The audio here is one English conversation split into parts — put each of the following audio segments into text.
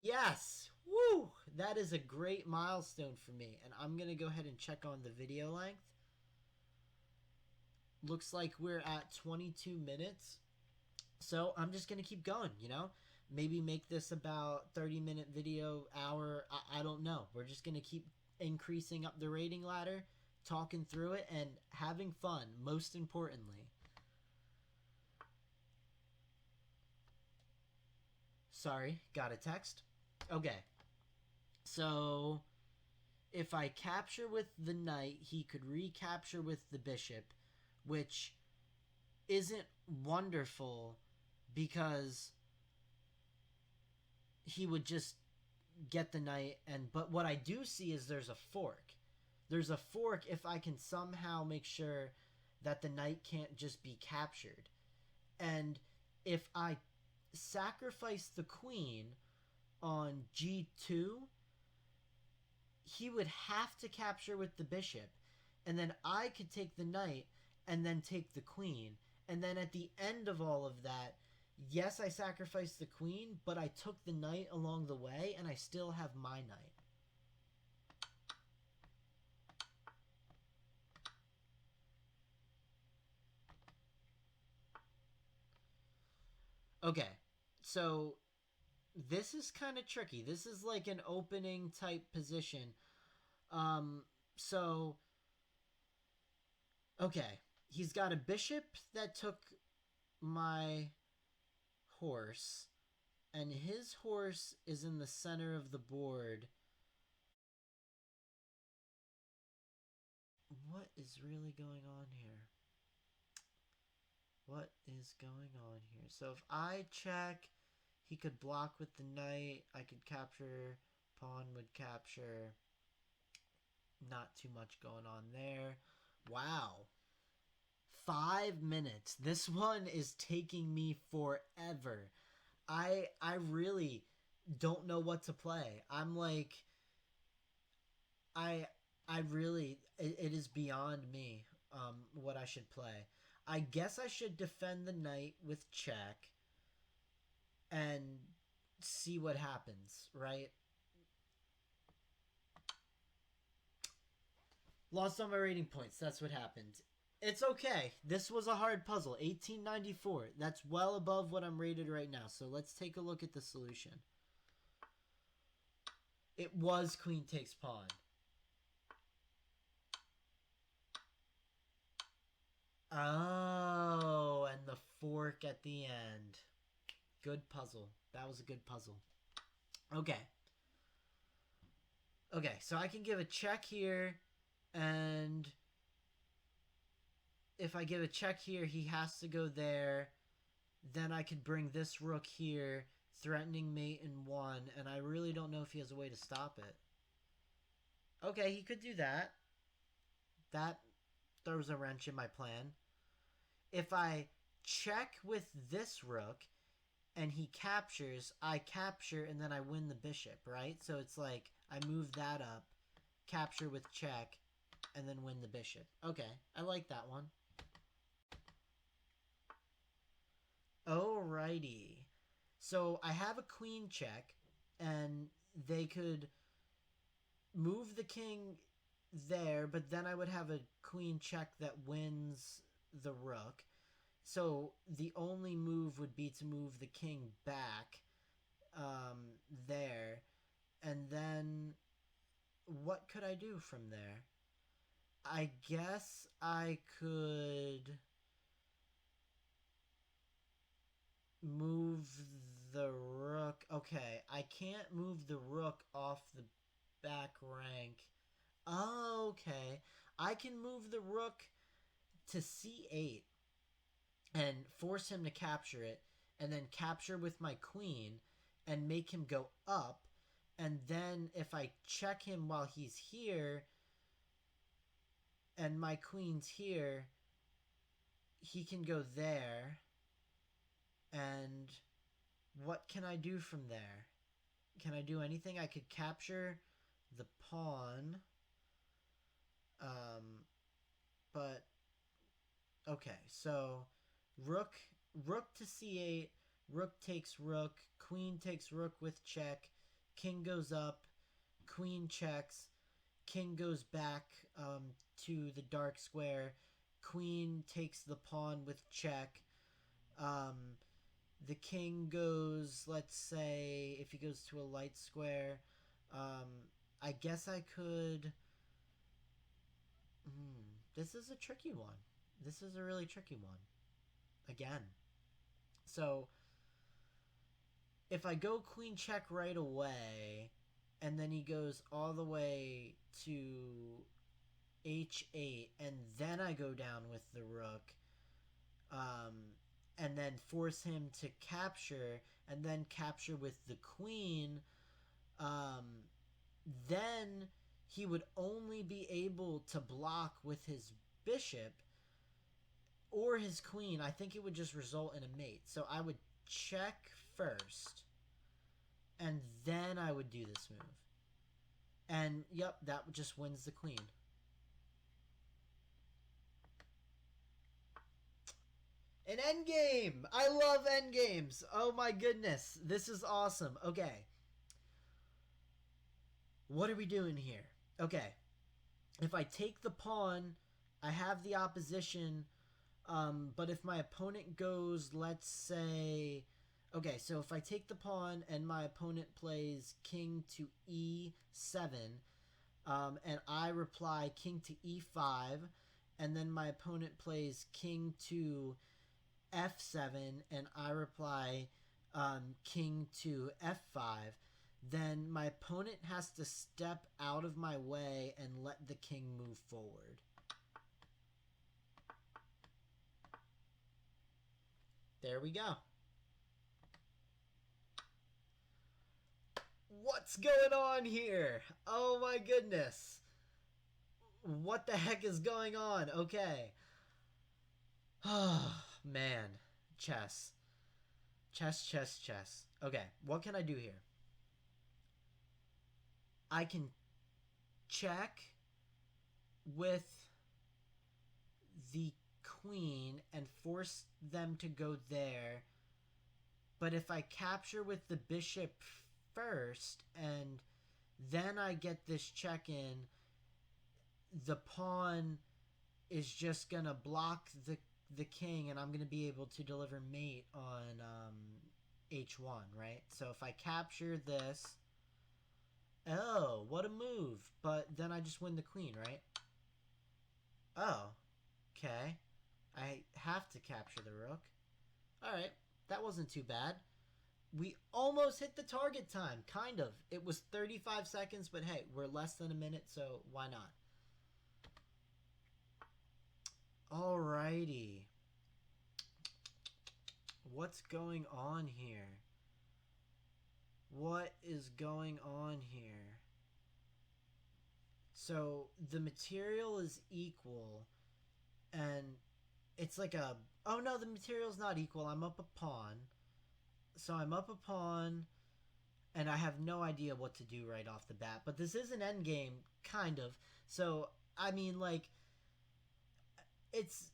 Yes! Woo! That is a great milestone for me. And I'm going to go ahead and check on the video length. Looks like we're at 22 minutes. So I'm just going to keep going. Maybe make this about 30-minute video, hour. I don't know. We're just going to keep increasing up the rating ladder, talking through it, and having fun, most importantly. Sorry, got a text. Okay. So if I capture with the knight, he could recapture with the bishop, which isn't wonderful because he would just get the knight. But what I do see is there's a fork. There's a fork if I can somehow make sure that the knight can't just be captured. And if I sacrifice the queen on g2, he would have to capture with the bishop, and then I could take the knight and then take the queen. And then at the end of all of that, yes, I sacrificed the queen, but I took the knight along the way, and I still have my knight. Okay, so this is kind of tricky. This is like an opening type position. So okay, he's got a bishop that took my horse, and his horse is in the center of the board. What is really going on here? What is going on here? So if I check, he could block with the knight. I could capture. Pawn would capture. Not too much going on there. Wow. 5 minutes. This one is taking me forever. I really don't know what to play. I'm like I really it is beyond me what I should play. I guess I should defend the knight with check and see what happens, right? Lost on my rating points. That's what happened. It's okay. This was a hard puzzle. 1894. That's well above what I'm rated right now. So let's take a look at the solution. It was queen takes pawn. Oh, and the fork at the end. Good puzzle. That was a good puzzle. Okay. Okay, so I can give a check here, and if I give a check here, he has to go there. Then I could bring this rook here, threatening mate in one, and I really don't know if he has a way to stop it. Okay, he could do that. That throws a wrench in my plan. If I check with this rook and he captures, I capture, and then I win the bishop, right? So it's like I move that up, capture with check, and then win the bishop. Okay, I like that one. Alrighty. So I have a queen check, and they could move the king there, but then I would have a queen check that wins the rook. So the only move would be to move the king back there. And then what could I do from there? I guess I could move the rook. Okay, I can't move the rook off the back rank. Oh, okay. I can move the rook to c8 and force him to capture it, and then capture with my queen and make him go up. And then if I check him while he's here and my queen's here, he can go there. And what can I do from there? Can I do anything? I could capture the pawn. But okay, so rook to c8, rook takes rook, queen takes rook with check, king goes up, queen checks, king goes back to the dark square, queen takes the pawn with check. Um, the king goes, let's say, if he goes to a light square, I guess I could. This is a tricky one. This is a really tricky one. Again. So, if I go queen check right away, and then he goes all the way to h8, and then I go down with the rook, um, and then force him to capture, and then capture with the queen, um, then he would only be able to block with his bishop or his queen. I think it would just result in a mate. So I would check first, and then I would do this move. And yep, that just wins the queen. An endgame! I love endgames! Oh my goodness, this is awesome. Okay. What are we doing here? Okay. If I take the pawn, I have the opposition, but if my opponent goes, let's say... Okay, so if I take the pawn and my opponent plays king to e7, and I reply king to e5, and then my opponent plays king to f7, and I reply king to f5, then my opponent has to step out of my way and let the king move forward. There we go. What's going on here? Oh my goodness. What the heck is going on? Okay. Oh, man. Chess. Chess, chess, chess. Okay, what can I do here? I can check with the queen and force them to go there. But if I capture with the bishop first and then I get this check in, the pawn is just gonna block the king, and I'm gonna be able to deliver mate on h1, right? So if I capture this, oh, what a move! But then I just win the queen, right? Oh, okay. I have to capture the rook. All right, that wasn't too bad. We almost hit the target time, kind of. It was 35 seconds, but hey, we're less than a minute, so why not? Alrighty. What's going on here? What is going on here? So the material is equal, and it's like a... Oh no, the material's not equal. I'm up a pawn. So I'm up a pawn, and I have no idea what to do right off the bat. But this is an endgame, kind of. So, I mean, like, it's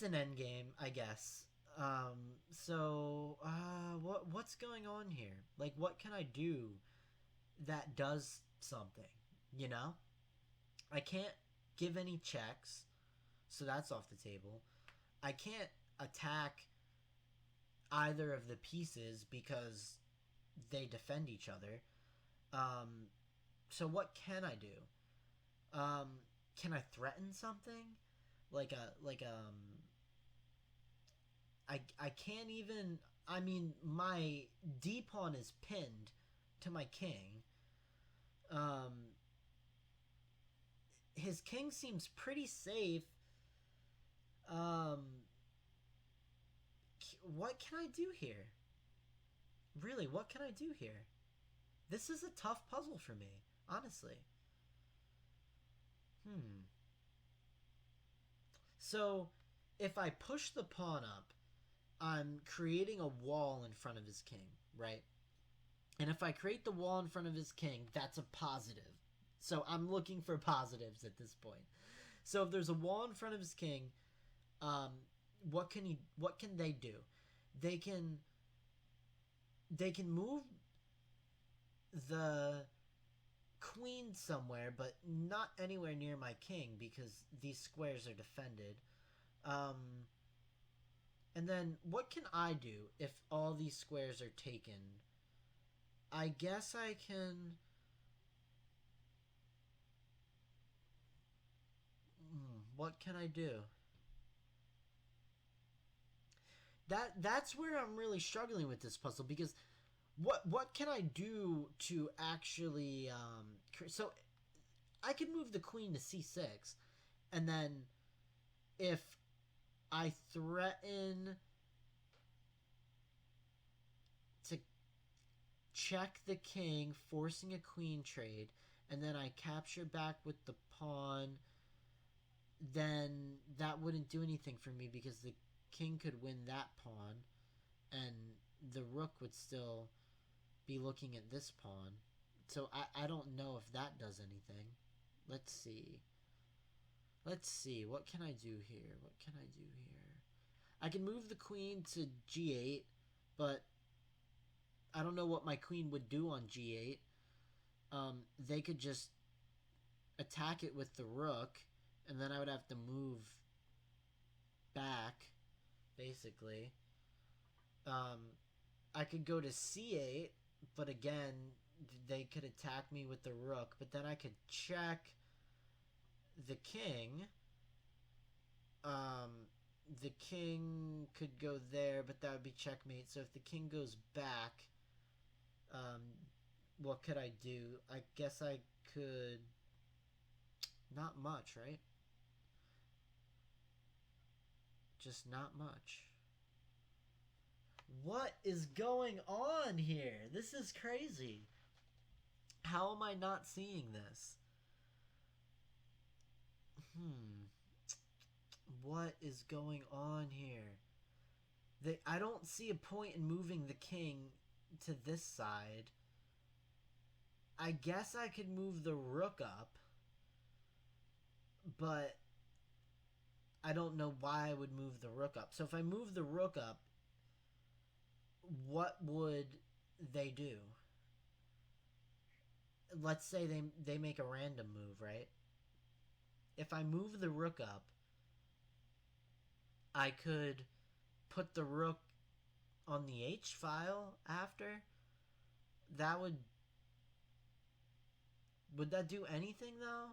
an endgame, I guess. What's going on here? Like, what can I do that does something, you know? I can't give any checks, so that's off the table. I can't attack either of the pieces because they defend each other. So what can I do? Can I threaten something? I can't even... I mean, my D pawn is pinned to my king. His king seems pretty safe. What can I do here? Really, what can I do here? This is a tough puzzle for me, honestly. So, if I push the pawn up, I'm creating a wall in front of his king, right? And if I create the wall in front of his king, that's a positive. So I'm looking for positives at this point. So if there's a wall in front of his king, what can they do? They can move the queen somewhere, but not anywhere near my king because these squares are defended. Um, and then what can I do if all these squares are taken? I guess I can. What can I do? That's where I'm really struggling with this puzzle because what can I do to actually so I can move the queen to c6, and then if I threaten to check the king, forcing a queen trade, and then I capture back with the pawn, then that wouldn't do anything for me because the king could win that pawn, and the rook would still be looking at this pawn. So I don't know if that does anything. Let's see. Let's see. What can I do here? What can I do here? I can move the queen to g8, but I don't know what my queen would do on g8. They could just attack it with the rook, and then I would have to move back, basically. I could go to c8, but again, they could attack me with the rook, but then I could check the king. The king could go there, but that would be checkmate. So if the king goes back, what could I do? I guess I could. Not much, right? Just not much. What is going on here? This is crazy. How am I not seeing this? What is going on here? I don't see a point in moving the king to this side. I guess I could move the rook up, but I don't know why I would move the rook up. So if I move the rook up, what would they do? Let's say they make a random move, right? If I move the rook up, I could put the rook on the H file after. That would that do anything though?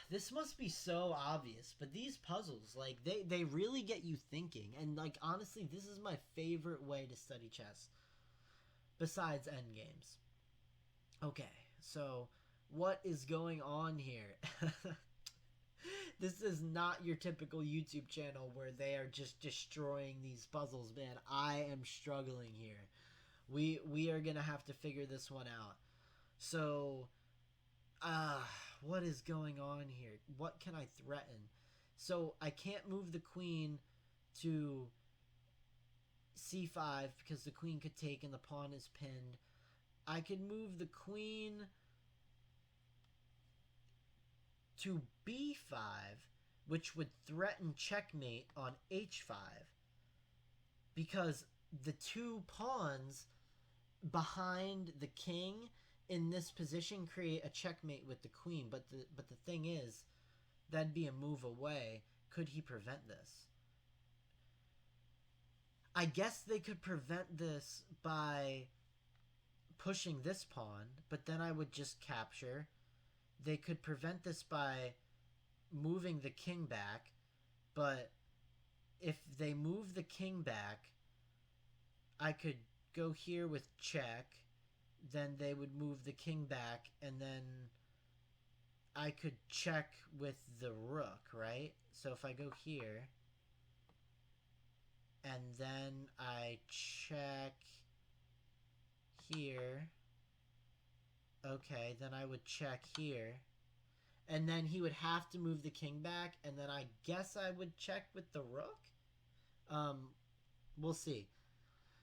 This must be so obvious, but these puzzles, like, they really get you thinking. And, like, honestly, this is my favorite way to study chess besides endgames. Okay, so what is going on here? This is not your typical YouTube channel where they are just destroying these puzzles, man. I am struggling here. We are gonna have to figure this one out. So, what is going on here? What can I threaten? So I can't move the queen to c5 because the queen could take and the pawn is pinned. I could move the queen to b5, which would threaten checkmate on h5 because the two pawns behind the king in this position create a checkmate with the queen. But the thing is, that'd be a move away. Could he prevent this? I guess they could prevent this by pushing this pawn, but then I would just capture. They could prevent this by moving the king back, but if they move the king back, I could go here with check, then they would move the king back, and then I could check with the rook, right? So if I go here, and then I check here, okay, then I would check here, and then he would have to move the king back, and then I guess I would check with the rook? We'll see.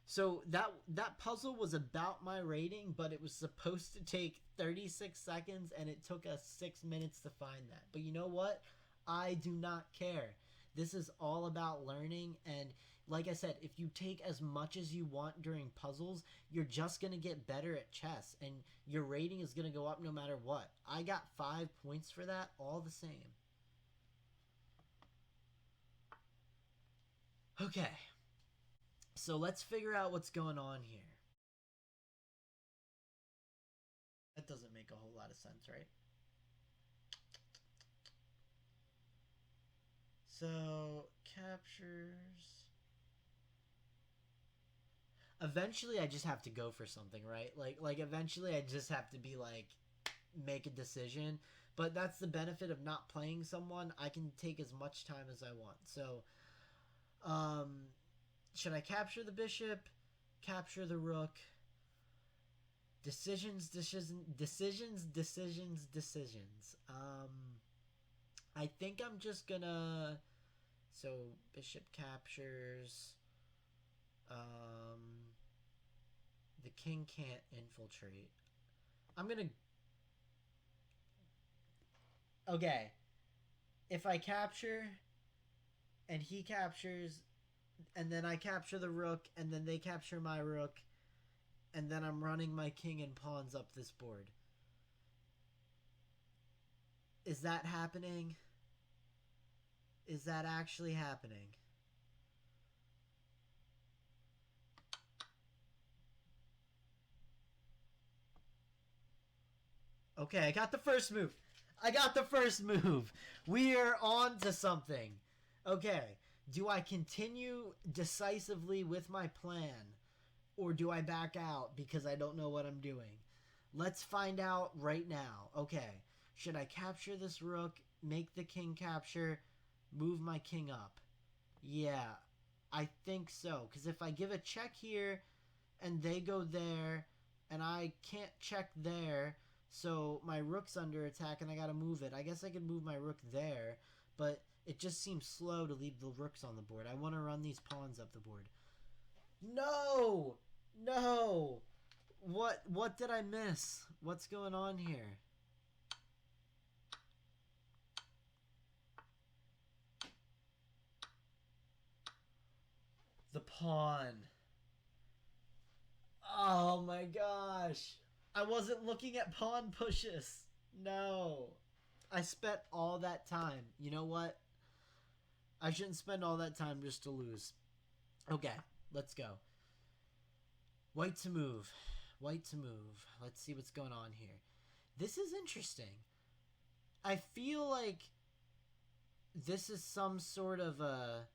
So that puzzle was about my rating, but it was supposed to take 36 seconds, and it took us 6 minutes to find that. But you know what? I do not care. This is all about learning, and like I said, if you take as much as you want during puzzles, you're just going to get better at chess, and your rating is going to go up no matter what. I got 5 points for that, all the same. Okay, so let's figure out what's going on here. That doesn't make a whole lot of sense, right? So, captures. Eventually, I just have to go for something, right? Like eventually, I just have to be like, make a decision. But that's the benefit of not playing someone. I can take as much time as I want. So, um, should I capture the bishop? Capture the rook? Decisions. I think I'm just gonna. So bishop captures. Um, the king can't infiltrate. I'm gonna. Okay. If I capture, and he captures, and then I capture the rook, and then they capture my rook, and then I'm running my king and pawns up this board. Is that happening? Is that actually happening? Okay, I got the first move. We are on to something. Okay, do I continue decisively with my plan? Or do I back out because I don't know what I'm doing? Let's find out right now. Okay, should I capture this rook, make the king capture, move my king up? Yeah, I think so. Because if I give a check here and they go there and I can't check there, so my rook's under attack and I gotta move it. I guess I could move my rook there, but it just seems slow to leave the rooks on the board. I want to run these pawns up the board. No! No! What did I miss? What's going on here? The pawn. Oh my gosh. I wasn't looking at pawn pushes. No. I spent all that time. You know what? I shouldn't spend all that time just to lose. Okay, let's go. White to move. White to move. Let's see what's going on here. This is interesting. I feel like this is some sort of a...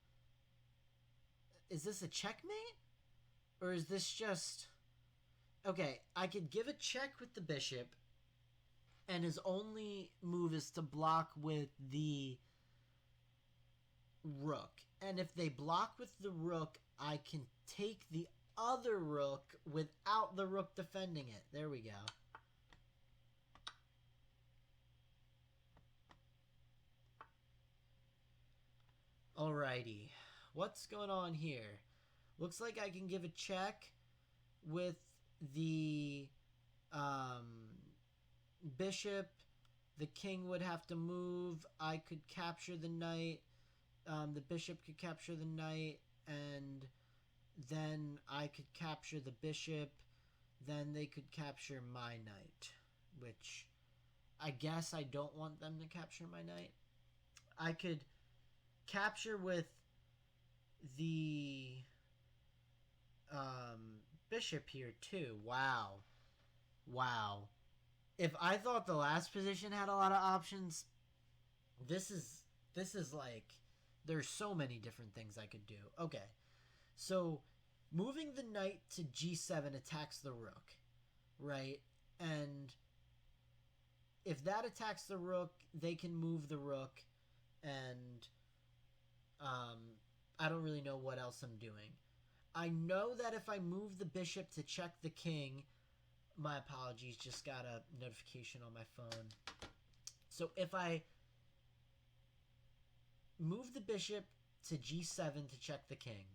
Is this a checkmate? Or is this just... Okay, I could give a check with the bishop, and his only move is to block with the rook. And if they block with the rook, I can take the other rook without the rook defending it. There we go. Alrighty. What's going on here? Looks like I can give a check with the bishop. The king would have to move. I could capture the knight. The bishop could capture the knight, and then I could capture the bishop. Then they could capture my knight, which I guess I don't want them to capture my knight. I could capture with the bishop here too. Wow. Wow. If I thought the last position had a lot of options, this is like there's so many different things I could do. Okay. So moving the knight to g7 attacks the rook, right? And if that attacks the rook, they can move the rook, and I don't really know what else I'm doing. I know that if I move the bishop to check the king, my apologies, just got a notification on my phone. So if I move the bishop to g7 to check the king,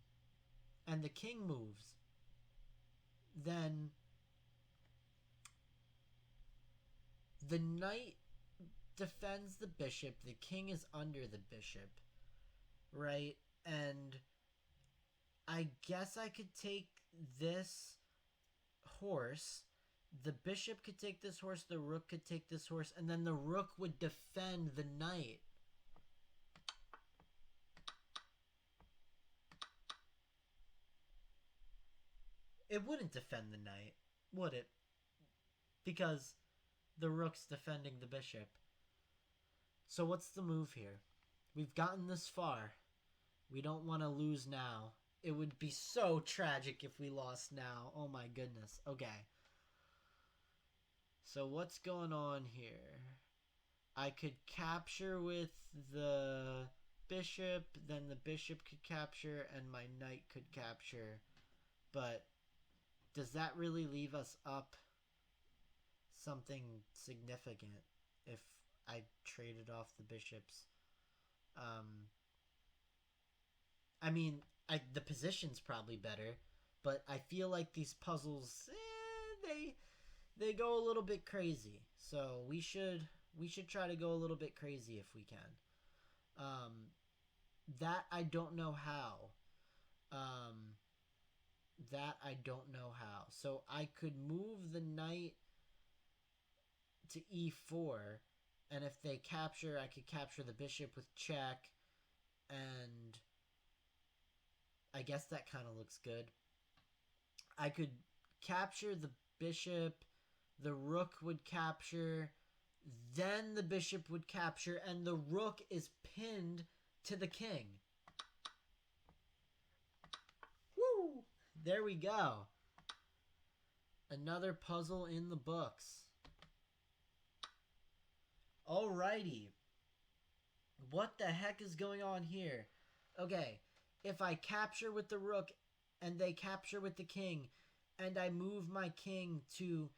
and the king moves, then the knight defends the bishop, the king is under the bishop, right? And I guess I could take this horse. The bishop could take this horse, the rook could take this horse, and then the rook would defend the knight. It wouldn't defend the knight, would it? Because the rook's defending the bishop. So what's the move here? We've gotten this far. We don't want to lose now. It would be so tragic if we lost now. Oh my goodness. Okay. So what's going on here? I could capture with the bishop, then the bishop could capture, and my knight could capture. But does that really leave us up something significant if I traded off the bishops? I mean, the position's probably better, but I feel like these puzzles, they go a little bit crazy. So we should try to go a little bit crazy if we can. That I don't know how. Um, that I don't know how. So I could move the knight to e4, and if they capture, I could capture the bishop with check, and I guess that kind of looks good. I could capture the bishop, the rook would capture, then the bishop would capture, and the rook is pinned to the king. Woo! There we go. Another puzzle in the books. Alrighty. What the heck is going on here? Okay, if I capture with the rook and they capture with the king, and I move my king to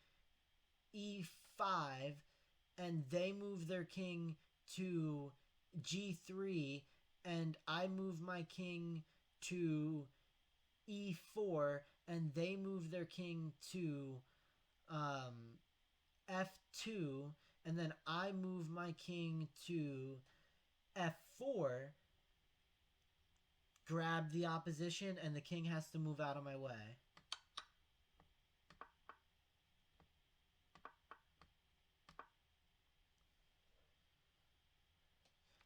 e5 and they move their king to g3 and I move my king to e4 and they move their king to f2 and then I move my king to f4, grab the opposition, and the king has to move out of my way.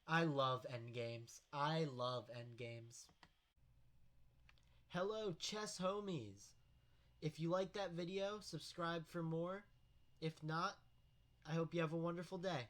I love endgames. I love endgames. Hello, chess homies. If you like that video, subscribe for more. If not, I hope you have a wonderful day.